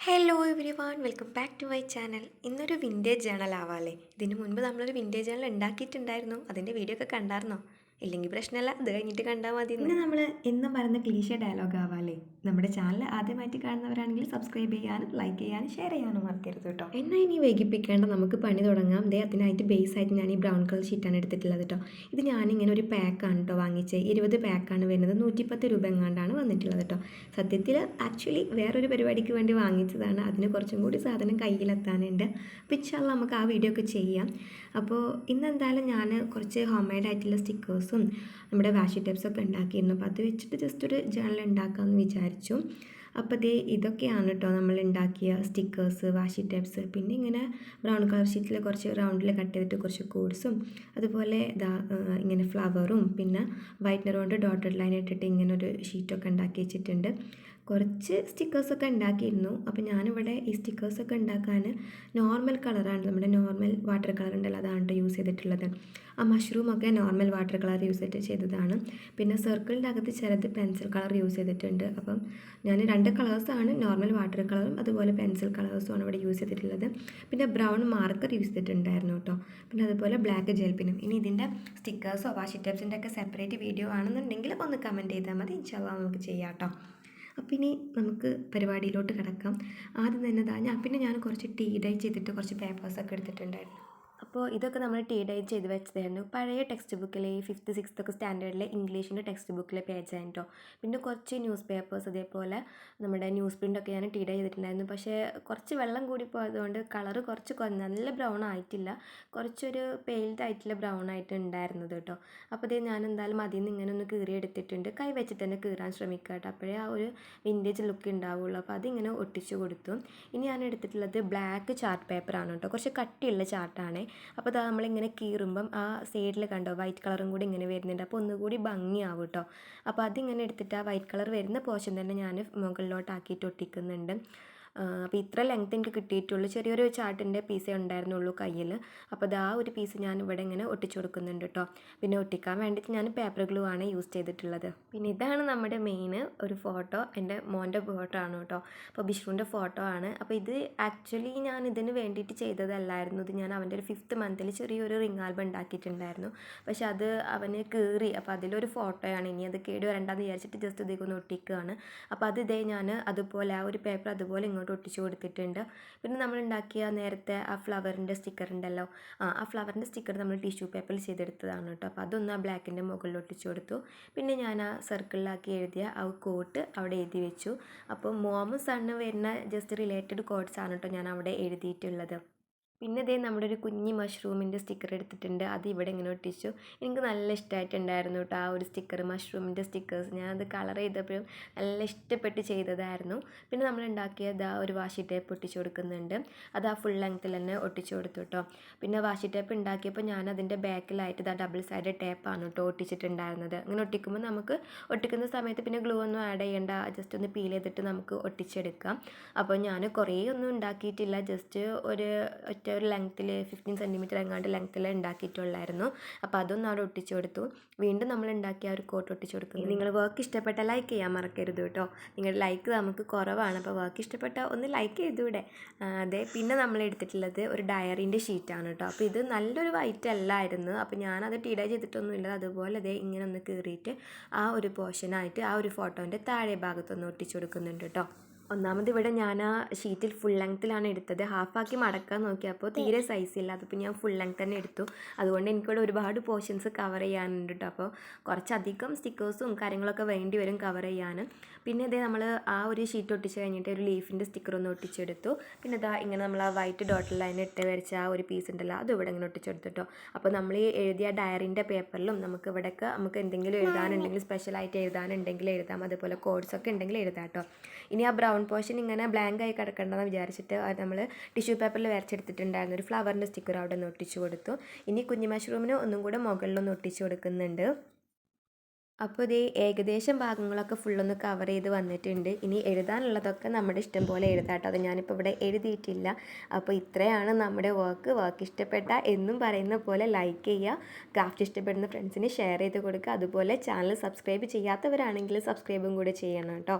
Hello everyone welcome back to my channel. ഇന്നൊരു vintage journal ആവാല്ലേ. ഇതിന് മുൻപ് നമ്മളൊരു വിൻറ്റേജ് ജേണൽ ഉണ്ടാക്കിയിട്ടുണ്ടായിരുന്നു. അതിൻ്റെ വീഡിയോ ഒക്കെ കണ്ടായിരുന്നോ? ഇല്ലെങ്കിൽ പ്രശ്നമല്ല, അത് കഴിഞ്ഞിട്ട് കണ്ടാൽ മതി. പിന്നെ നമ്മൾ എന്നും പറയുന്ന ക്ലീശ ഡയലോഗ് ആവാല്ലേ. നമ്മുടെ ചാനൽ ആദ്യമായിട്ട് കാണുന്നവരാണെങ്കിൽ സബ്സ്ക്രൈബ് ചെയ്യാനും ലൈക്ക് ചെയ്യാനും ഷെയർ ചെയ്യാനും മറക്കരുത് കേട്ടോ. എന്നാൽ ഇനി വൈകിപ്പിക്കേണ്ട, നമുക്ക് പണി തുടങ്ങാം. അതിനായിട്ട് ബേസ് ആയിട്ട് ഞാൻ ഈ ബ്രൗൺ കളർ ഷീറ്റാണ് എടുത്തിട്ടുള്ളത് കേട്ടോ. ഇത് ഞാനിങ്ങനെ ഒരു പാക്കാണ് കേട്ടോ വാങ്ങിച്ചത്. 20 പാക്കാണ് വരുന്നത്. 110 രൂപ എങ്ങാണ്ടാണ് വന്നിട്ടുള്ളത് കേട്ടോ. സത്യത്തിൽ ആക്ച്വലി വേറൊരു പരിപാടിക്ക് വേണ്ടി വാങ്ങിച്ചതാണ്. അതിന് കുറച്ചും കൂടി സാധനം കയ്യിലെത്താനുണ്ട്. അപ്പോൾ ഇൻഷാല്ലാ നമുക്ക് ആ വീഡിയോ ഒക്കെ ചെയ്യാം. അപ്പോൾ ഇന്നെന്തായാലും ഞാൻ കുറച്ച് ഹോം മെയ്ഡ് ആയിട്ടുള്ള സ്റ്റിക്കേഴ്സും നമ്മുടെ വാഷി ടേപ്സൊക്കെ ഉണ്ടാക്കിയിരുന്നു. അപ്പോൾ അത് വെച്ചിട്ട് ജസ്റ്റ് ഒരു ജേണൽ ഉണ്ടാക്കാമെന്ന് വിചാരിച്ചു. അപ്പോൾ ഇതൊക്കെയാണ് കേട്ടോ നമ്മൾ ഉണ്ടാക്കിയ സ്റ്റിക്കേഴ്സ്, വാഷി ടേപ്സ്. പിന്നെ ഇങ്ങനെ ബ്രൗൺ കളർ ഷീറ്റിൽ കുറച്ച് റൗണ്ടിൽ കട്ട് ചെയ്തിട്ട് കുറച്ച് കോഡ്സും, അതുപോലെ ഇങ്ങനെ ഫ്ലവറും, പിന്നെ വൈറ്റ്നർ കൊണ്ട് ഡോട്ടഡ് ലൈൻ ഇട്ടിട്ട് ഇങ്ങനെ ഒരു ഷീറ്റൊക്കെ ഉണ്ടാക്കി വെച്ചിട്ടുണ്ട്. കുറച്ച് സ്റ്റിക്കേഴ്സൊക്കെ ഉണ്ടാക്കിയിരുന്നു. അപ്പോൾ ഞാനിവിടെ ഈ സ്റ്റിക്കേഴ്സൊക്കെ ഉണ്ടാക്കാൻ നോർമൽ കളറാണ്, നമ്മുടെ നോർമൽ വാട്ടർ കളർ ഉണ്ടല്ലോ, അതാണ് കേട്ടോ യൂസ് ചെയ്തിട്ടുള്ളത്. ആ മഷ്റൂമൊക്കെ നോർമൽ വാട്ടർ കളർ യൂസ് ചെയ്തതാണ്. പിന്നെ സർക്കിളിൻ്റെ അകത്ത് ചിലത് പെൻസിൽ കളർ യൂസ് ചെയ്തിട്ടുണ്ട്. അപ്പം ഞാൻ 2 കളേഴ്സാണ്, നോർമൽ വാട്ടർ കളറും അതുപോലെ പെൻസിൽ കളേഴ്സുമാണ് ഇവിടെ യൂസ് ചെയ്തിട്ടുള്ളത്. പിന്നെ ബ്രൗൺ മാർക്കർ യൂസ് ചെയ്തിട്ടുണ്ടായിരുന്നു കേട്ടോ. പിന്നെ അതുപോലെ ബ്ലാക്ക് ജെൽ പെന്നും. ഇനി ഇതിൻ്റെ സ്റ്റിക്കേഴ്സോ വാഷി ടേപ്സിൻ്റെ ഒക്കെ സെപ്പറേറ്റ് വീഡിയോ ആണെന്നുണ്ടെങ്കിൽ ഒന്ന് കമൻറ്റ് ചെയ്താൽ മതി. ഇൻഷാല്ലാ നമുക്ക് ചെയ്യാം കേട്ടോ. അപ്പോൾ ഇനി നമുക്ക് പരിപാടിയിലോട്ട് കിടക്കാം. ആദ്യം തന്നെ ഞാൻ കുറച്ച് ടീ ഡൈ ചെയ്തിട്ട് കുറച്ച് പേപ്പേഴ്സൊക്കെ എടുത്തിട്ടുണ്ടായിരുന്നു. അപ്പോൾ ഇതൊക്കെ നമ്മൾ ടീ ഡൈ ചെയ്ത് വെച്ചതായിരുന്നു. പഴയ ടെക്സ്റ്റ് ബുക്കിലെ ഈ 5th 6th ഒക്കെ സ്റ്റാൻഡേർഡിലെ ഇംഗ്ലീഷിൻ്റെ ടെക്സ്റ്റ് ബുക്കിലെ പേജാണ് കേട്ടോ. പിന്നെ കുറച്ച് ന്യൂസ് പേപ്പേഴ്സ്, അതേപോലെ നമ്മുടെ ന്യൂസ് പ്രിൻ്റൊക്കെ ഞാൻ ടീ ഡൈ ചെയ്തിട്ടുണ്ടായിരുന്നു. പക്ഷേ കുറച്ച് വെള്ളം കൂടി പോയതുകൊണ്ട് കളറ് കുറച്ച് നല്ല ബ്രൗൺ ആയിട്ടില്ല, കുറച്ചൊരു പെയിൽഡ് ആയിട്ടുള്ള ബ്രൗൺ ആയിട്ട് ഉണ്ടായിരുന്നത് കേട്ടോ. അപ്പോൾ ഞാൻ എന്തായാലും അതിൽ നിന്ന് ഇങ്ങനെ ഒന്ന് കീറിയെടുത്തിട്ടുണ്ട്. കൈ വെച്ചിട്ട് തന്നെ കീറാൻ ശ്രമിക്കുക കേട്ടോ, അപ്പോഴേ ആ ഒരു വിൻറ്റേജ് ലുക്ക് ഉണ്ടാവുള്ളൂ. അപ്പോൾ അതിങ്ങനെ ഒട്ടിച്ചു കൊടുത്തു. ഇനി ഞാൻ എടുത്തിട്ടുള്ളത് ബ്ലാക്ക് ചാർട്ട് പേപ്പറാണ് കേട്ടോ. കുറച്ച് കട്ടിയുള്ള ചാർട്ടാണ്. അപ്പോൾ നമ്മളിങ്ങനെ കീറുമ്പം ആ സൈഡിൽ കണ്ടോ വൈറ്റ് കളറും കൂടി ഇങ്ങനെ വരുന്നുണ്ട്. അപ്പോൾ ഒന്നുകൂടി ഭംഗിയാവും കേട്ടോ. അപ്പോൾ അതിങ്ങനെ എടുത്തിട്ട് ആ വൈറ്റ് കളർ വരുന്ന പോർഷൻ തന്നെ ഞാൻ മുകളിലോട്ടാക്കിയിട്ട് ഒട്ടിക്കുന്നുണ്ട്. അപ്പോൾ ഇത്ര ലെങ്ത് എനിക്ക് കിട്ടിയിട്ടുള്ളൂ. ചെറിയൊരു ചാർട്ടിൻ്റെ പീസേ ഉണ്ടായിരുന്നുള്ളൂ കയ്യിൽ. അപ്പോൾ ആ ഒരു പീസ് ഞാൻ ഇവിടെ ഇങ്ങനെ ഒട്ടിച്ചു കൊടുക്കുന്നുണ്ട് കേട്ടോ. പിന്നെ ഒട്ടിക്കാൻ വേണ്ടിയിട്ട് ഞാൻ പേപ്പർ ഗ്ലൂ ആണ് യൂസ് ചെയ്തിട്ടുള്ളത്. പിന്നെ ഇതാണ് നമ്മുടെ മെയിൻ ഒരു ഫോട്ടോ, എൻ്റെ മോൻ്റെ ഫോട്ടോ ആണ് കേട്ടോ. അപ്പോൾ ബിഷ്ണുവിൻ്റെ ഫോട്ടോ ആണ്. അപ്പോൾ ഇത് ആക്ച്വലി ഞാൻ ഇതിന് വേണ്ടിയിട്ട് ചെയ്തതല്ലായിരുന്നു. ഇത് ഞാൻ അവൻ്റെ ഒരു 5th മന്തിൽ ചെറിയൊരു റിംഗ് ആൽബം ഉണ്ടാക്കിയിട്ടുണ്ടായിരുന്നു. പക്ഷെ അത് അവന് കീറി. അപ്പോൾ അതിലൊരു ഫോട്ടോയാണ്. ഇനി അത് കേട് വരണ്ടെന്ന് വിചാരിച്ചിട്ട് ജസ്റ്റ് ഇതേക്കൊന്ന് ഒട്ടിക്കുകയാണ്. അപ്പോൾ ഞാൻ അതുപോലെ ആ ഒരു പേപ്പർ അതുപോലെ ഇങ്ങോട്ട് ഒട്ടിച്ചു കൊടുത്തിട്ടുണ്ട്. പിന്നെ നമ്മൾ ഉണ്ടാക്കിയ നേരത്തെ ആ ഫ്ലവറിൻ്റെ സ്റ്റിക്കർ ഉണ്ടല്ലോ, ആ ഫ്ലവറിൻ്റെ സ്റ്റിക്കർ നമ്മൾ ടിഷ്യൂ പേപ്പറിൽ ചെയ്തെടുത്തതാണ് കേട്ടോ. അപ്പോൾ അതൊന്ന് ആ ബ്ലാക്കിൻ്റെ മുകളിൽ ഒട്ടിച്ചു കൊടുത്തു. പിന്നെ ഞാൻ ആ സർക്കിളിലാക്കി എഴുതിയ ആ കോട്ട് അവിടെ എഴുതി വെച്ചു. അപ്പോൾ മോമും സണ്ണ് വരുന്ന ജസ്റ്റ് റിലേറ്റഡ് കോഡ്സ് ആണ് കേട്ടോ ഞാൻ അവിടെ എഴുതിയിട്ടുള്ളത്. പിന്നെ നമ്മുടെ ഒരു കുഞ്ഞി മഷ്റൂമിൻ്റെ സ്റ്റിക്കർ എടുത്തിട്ടുണ്ട്. അത് ഇവിടെ ഇങ്ങനെ ഒട്ടിച്ചു. എനിക്ക് നല്ല ഇഷ്ടമായിട്ടുണ്ടായിരുന്നു കേട്ടോ ആ ഒരു സ്റ്റിക്കർ, മഷ്റൂമിൻ്റെ സ്റ്റിക്കേഴ്സ്. ഞാനത് കളർ ചെയ്തപ്പോഴും നല്ല ഇഷ്ടപ്പെട്ട് ചെയ്തതായിരുന്നു. പിന്നെ നമ്മൾ ഉണ്ടാക്കിയത് ഒരു വാഷി ടേപ്പ് ഒട്ടിച്ചു കൊടുക്കുന്നുണ്ട്. അത് ആ ഫുൾ ലെങ്ത്തിൽ തന്നെ ഒട്ടിച്ചു കൊടുത്തു കേട്ടോ. പിന്നെ വാഷി ടേപ്പ് ഉണ്ടാക്കിയപ്പോൾ ഞാൻ അതിൻ്റെ ബാക്കിലായിട്ട് ഡബിൾ സൈഡ് ടേപ്പാണ് കേട്ടോ ഒട്ടിച്ചിട്ടുണ്ടായിരുന്നത്. അങ്ങനെ ഒട്ടിക്കുമ്പോൾ നമുക്ക് ഒട്ടിക്കുന്ന സമയത്ത് പിന്നെ ഗ്ലൂ ഒന്നും ആഡ് ചെയ്യേണ്ട, ജസ്റ്റ് ഒന്ന് പീൽ ചെയ്തിട്ട് നമുക്ക് ഒട്ടിച്ചെടുക്കാം. അപ്പോൾ ഞാൻ കുറേ ഒന്നും ഉണ്ടാക്കിയിട്ടില്ല, ജസ്റ്റ് ഒരു ലെങ്ത്തിൽ 15 സെൻറ്റിമീറ്റർ എങ്ങാണ്ട് ലെങ്ത്തിൽ ഉണ്ടാക്കിയിട്ടുള്ളായിരുന്നു. അപ്പോൾ അതൊന്നും അവിടെ ഒട്ടിച്ചു കൊടുത്തു. വീണ്ടും നമ്മൾ ഉണ്ടാക്കിയ ഒരു കോട്ട് ഒട്ടിച്ചു കൊടുക്കുന്നു. നിങ്ങൾ വർക്ക് ഇഷ്ടപ്പെട്ട ലൈക്ക് ചെയ്യാൻ മറക്കരുത് കേട്ടോ. നിങ്ങളുടെ ലൈക്ക് നമുക്ക് കുറവാണ്. അപ്പോൾ വർക്ക് ഇഷ്ടപ്പെട്ട ഒന്ന് ലൈക്ക് ചെയ്തൂടെ. പിന്നെ നമ്മൾ എടുത്തിട്ടുള്ളത് ഒരു ഡയറീൻ്റെ ഷീറ്റാണ് കേട്ടോ. അപ്പോൾ ഇത് നല്ലൊരു വൈറ്റ് അല്ലായിരുന്നു. അപ്പോൾ ഞാനത് ടീ ഡൈ ചെയ്തിട്ടൊന്നുമില്ല. അതുപോലെ ഇങ്ങനെ ഒന്ന് കീറിയിട്ട് ആ ഒരു പോർഷനായിട്ട് ആ ഒരു ഫോട്ടോൻ്റെ താഴെ ഭാഗത്തൊന്ന് ഒട്ടിച്ചു കൊടുക്കുന്നുണ്ട് കേട്ടോ. ഒന്നാമത് ഇവിടെ ഞാൻ ആ ഷീറ്റിൽ ഫുൾ ലെങ്ത്തിലാണ് എടുത്തത്. ഹാഫാക്കി മടക്കാൻ നോക്കിയപ്പോൾ തീരെ സൈസില്ല. അതിപ്പോൾ ഞാൻ ഫുൾ ലെങ്ത്ത് തന്നെ എടുത്തു. അതുകൊണ്ട് എനിക്കിവിടെ ഒരുപാട് പോർഷൻസ് കവർ ചെയ്യാനുണ്ട് കേട്ടോ. അപ്പോൾ കുറച്ചധികം സ്റ്റിക്കേഴ്സും കാര്യങ്ങളൊക്കെ വേണ്ടി വരും കവർ ചെയ്യാൻ. പിന്നെ നമ്മൾ ആ ഒരു ഷീറ്റ് ഒട്ടിച്ച് കഴിഞ്ഞിട്ട് ഒരു ലീഫിൻ്റെ സ്റ്റിക്കർ ഒന്ന് ഒട്ടിച്ചെടുത്തു. പിന്നെ ഇങ്ങനെ നമ്മൾ ആ വൈറ്റ് ഡോട്ട് ലൈൻ ഇട്ട് വരച്ച ആ ഒരു പീസ് ഉണ്ടല്ലോ, അത് ഇവിടെ ഇങ്ങനെ ഒട്ടിച്ചെടുത്തു കേട്ടോ. അപ്പോൾ നമ്മൾ ഈ എഴുതിയ ഡയറിൻ്റെ പേപ്പറിലും നമുക്ക് ഇവിടെയൊക്കെ നമുക്ക് എന്തെങ്കിലും എഴുതാനുണ്ടെങ്കിൽ, സ്പെഷ്യലായിട്ട് എഴുതാനുണ്ടെങ്കിൽ എഴുതാം. അതുപോലെ കോഡ്സൊക്കെ ഉണ്ടെങ്കിൽ എഴുതാം കേട്ടോ. ഇനി ആ ബ്രൗൺ പോർഷൻ ഇങ്ങനെ ബ്ലാങ്ക് ആയി കിടക്കണ്ടെന്ന് വിചാരിച്ചിട്ട് നമ്മൾ ടിഷ്യൂ പേപ്പറിൽ വരച്ചെടുത്തിട്ടുണ്ടായിരുന്നു ഒരു ഫ്ലവറിൻ്റെ സ്റ്റിക്കർ അവിടെ നിന്ന് ഒട്ടിച്ചു കൊടുത്തു. ഇനി കുഞ്ഞു മഷ്റൂമിന് ഒന്നും കൂടെ മുകളിലൊന്ന് ഒട്ടിച്ചു കൊടുക്കുന്നുണ്ട്. അപ്പോൾ ഏകദേശം ഭാഗങ്ങളൊക്കെ ഫുള്ളൊന്ന് കവർ ചെയ്ത് വന്നിട്ടുണ്ട്. ഇനി എഴുതാനുള്ളതൊക്കെ നമ്മുടെ ഇഷ്ടം പോലെ എഴുതാട്ടോ. അത് ഞാനിപ്പോൾ ഇവിടെ എഴുതിയിട്ടില്ല. അപ്പോൾ ഇത്രയാണ് നമ്മുടെ വർക്ക് ഇഷ്ടപ്പെട്ട എന്നും പറയുന്ന പോലെ ലൈക്ക് ചെയ്യുക, ക്രാഫ്റ്റ് ഇഷ്ടപ്പെടുന്ന ഫ്രണ്ട്സിന് ഷെയർ ചെയ്ത് കൊടുക്കുക. അതുപോലെ ചാനൽ സബ്സ്ക്രൈബ് ചെയ്യാത്തവരാണെങ്കിൽ സബ്സ്ക്രൈബും കൂടെ ചെയ്യണം കേട്ടോ.